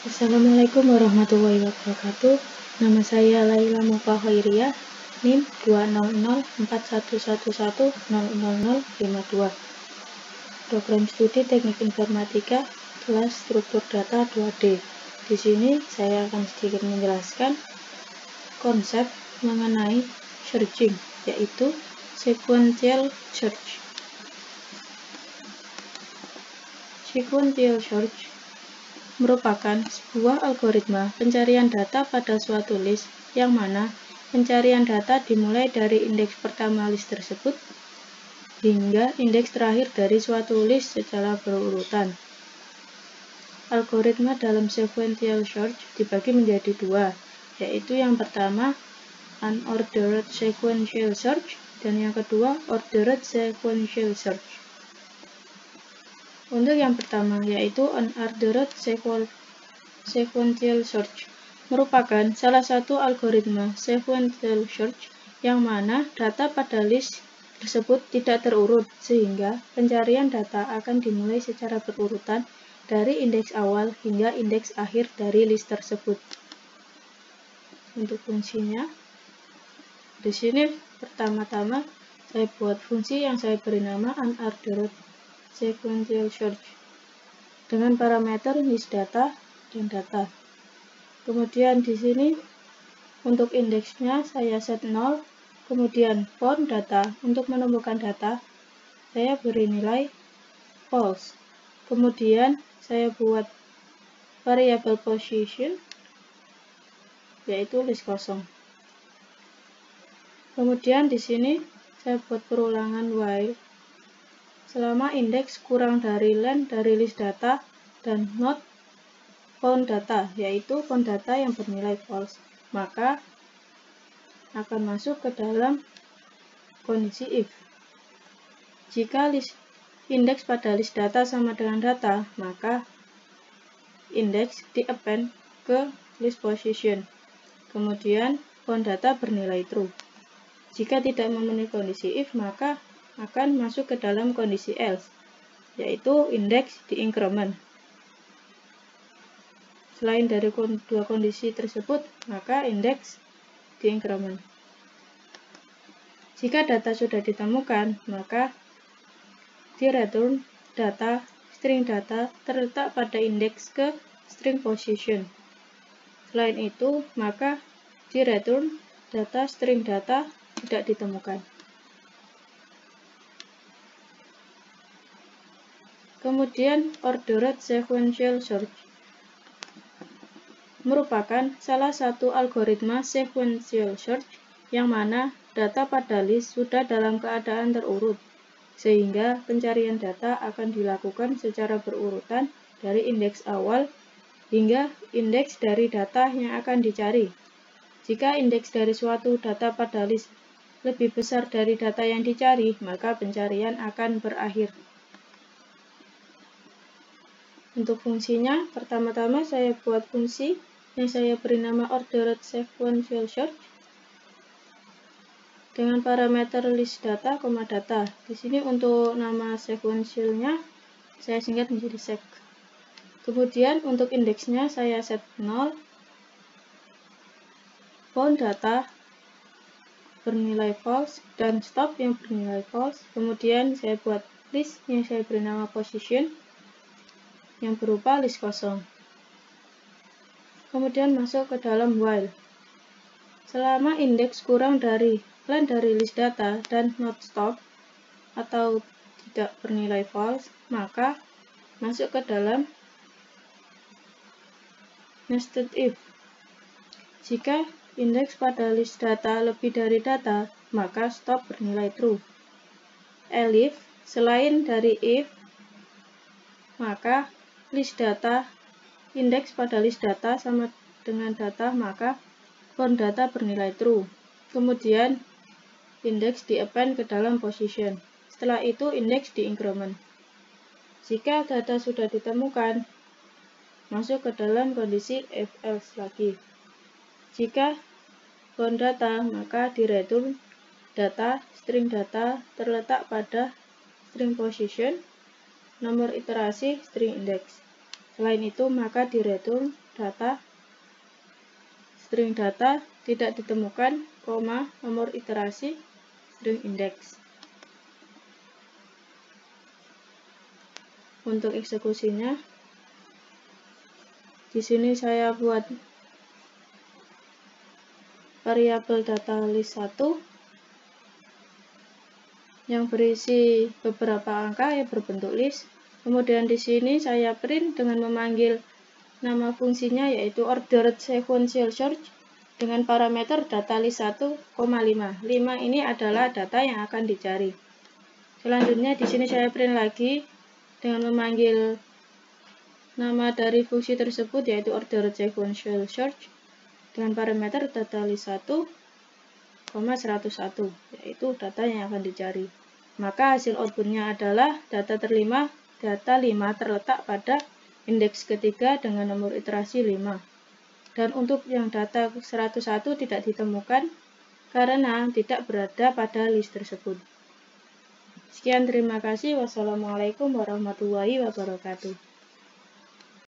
Assalamualaikum warahmatullahi wabarakatuh. Nama saya Laila Mufa Khairiyah, NIM 2004111000052. Program studi Teknik Informatika, kelas struktur data 2D. Di sini saya akan sedikit menjelaskan konsep mengenai searching, yaitu sequential search. Sequential search merupakan sebuah algoritma pencarian data pada suatu list yang mana pencarian data dimulai dari indeks pertama list tersebut hingga indeks terakhir dari suatu list secara berurutan. Algoritma dalam sequential search dibagi menjadi dua, yaitu yang pertama unordered sequential search dan yang kedua ordered sequential search. Untuk yang pertama, yaitu unordered sequential search, merupakan salah satu algoritma sequential search yang mana data pada list tersebut tidak terurut, sehingga pencarian data akan dimulai secara berurutan dari indeks awal hingga indeks akhir dari list tersebut. Untuk fungsinya, di sini pertama-tama saya buat fungsi yang saya beri nama unordered sequential search dengan parameter list data dan data. Kemudian di sini untuk indeksnya saya set 0, kemudian found data, untuk menemukan data saya beri nilai false. Kemudian saya buat variable position, yaitu list kosong. Kemudian di sini saya buat perulangan while selama indeks kurang dari len dari list data dan not found data, yaitu found data yang bernilai false, maka akan masuk ke dalam kondisi if. Jika indeks pada list data sama dengan data, maka indeks di-append ke list position. Kemudian found data bernilai true. Jika tidak memenuhi kondisi if, maka akan masuk ke dalam kondisi else, yaitu indeks di-increment. Selain dari dua kondisi tersebut, maka indeks di-increment. Jika data sudah ditemukan, maka di-return data string data terletak pada indeks ke string position. Selain itu, maka di-return data string data tidak ditemukan. Kemudian ordered sequential search merupakan salah satu algoritma sequential search yang mana data pada list sudah dalam keadaan terurut, sehingga pencarian data akan dilakukan secara berurutan dari indeks awal hingga indeks dari data yang akan dicari. Jika indeks dari suatu data pada list lebih besar dari data yang dicari, maka pencarian akan berakhir. Untuk fungsinya, pertama-tama saya buat fungsi yang saya beri nama ordered sequential search dengan parameter list data, data. Di sini untuk nama sequentialnya saya singkat menjadi sec. Kemudian untuk indeksnya saya set 0, found data bernilai false dan stop yang bernilai false. Kemudian saya buat list yang saya beri nama position yang berupa list kosong. Kemudian masuk ke dalam while. Selama indeks kurang dari len dari list data dan not stop atau tidak bernilai false, maka masuk ke dalam nested if. Jika indeks pada list data lebih dari data, maka stop bernilai true. Elif selain dari if, maka list data indeks pada list data sama dengan data, maka found data bernilai true. Kemudian indeks di-append ke dalam position. Setelah itu indeks di-increment. Jika data sudah ditemukan, masuk ke dalam kondisi if else lagi. Jika found data, maka di-return data string data terletak pada string position, nomor iterasi string index. Selain itu, maka di-return data, string data tidak ditemukan, koma, nomor iterasi, string index. Untuk eksekusinya, di sini saya buat variabel data list 1 yang berisi beberapa angka yang berbentuk list. Kemudian di sini saya print dengan memanggil nama fungsinya yaitu ordered sequential search dengan parameter data list 1,5. 5 ini adalah data yang akan dicari. Selanjutnya di sini saya print lagi dengan memanggil nama dari fungsi tersebut yaitu ordered sequential search dengan parameter data list 1,101 yaitu data yang akan dicari. Maka hasil outputnya adalah data 5 terletak pada indeks ketiga dengan nomor iterasi 5. Dan untuk yang data 101 tidak ditemukan karena tidak berada pada list tersebut. Sekian, terima kasih. Wassalamualaikum warahmatullahi wabarakatuh.